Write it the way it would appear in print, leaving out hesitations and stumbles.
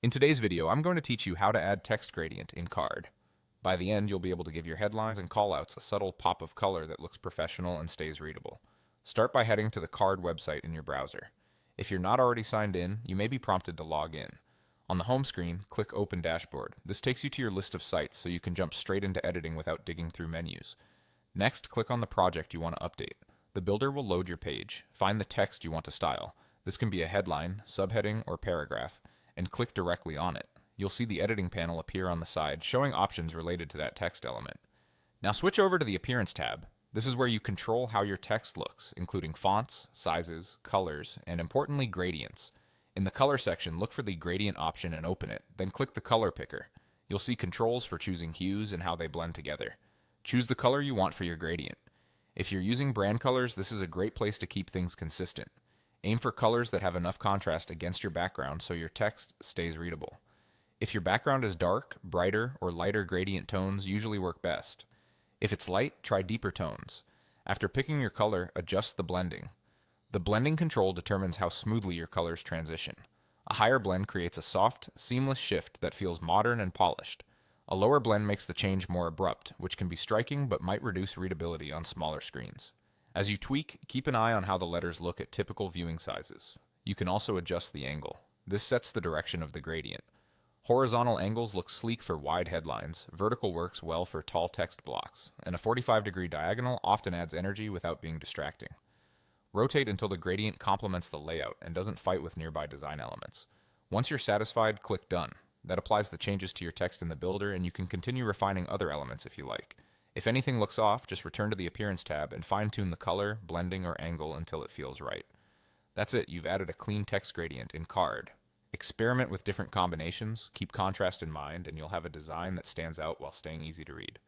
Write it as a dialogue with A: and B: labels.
A: In today's video, I'm going to teach you how to add text gradient in Card. By the end, you'll be able to give your headlines and callouts a subtle pop of color that looks professional and stays readable. Start by heading to the Card website in your browser. If you're not already signed in, you may be prompted to log in. On the home screen, click Open Dashboard. This takes you to your list of sites so you can jump straight into editing without digging through menus. Next, click on the project you want to update. The builder will load your page. Find the text you want to style. This can be a headline, subheading, or paragraph, and click directly on it. You'll see the editing panel appear on the side, showing options related to that text element. Now switch over to the Appearance tab. This is where you control how your text looks, including fonts, sizes, colors, and importantly, gradients. In the color section, look for the gradient option and open it, then click the color picker. You'll see controls for choosing hues and how they blend together. Choose the color you want for your gradient. If you're using brand colors, this is a great place to keep things consistent. Aim for colors that have enough contrast against your background so your text stays readable. If your background is dark, brighter, or lighter gradient tones usually work best. If it's light, try deeper tones. After picking your color, adjust the blending. The blending control determines how smoothly your colors transition. A higher blend creates a soft, seamless shift that feels modern and polished. A lower blend makes the change more abrupt, which can be striking but might reduce readability on smaller screens. As you tweak, keep an eye on how the letters look at typical viewing sizes. You can also adjust the angle. This sets the direction of the gradient. Horizontal angles look sleek for wide headlines, vertical works well for tall text blocks, and a 45-degree diagonal often adds energy without being distracting. Rotate until the gradient complements the layout and doesn't fight with nearby design elements. Once you're satisfied, click Done. That applies the changes to your text in the builder, and you can continue refining other elements if you like. If anything looks off, just return to the Appearance tab and fine-tune the color, blending, or angle until it feels right. That's it, you've added a clean text gradient in Card. Experiment with different combinations, keep contrast in mind, and you'll have a design that stands out while staying easy to read.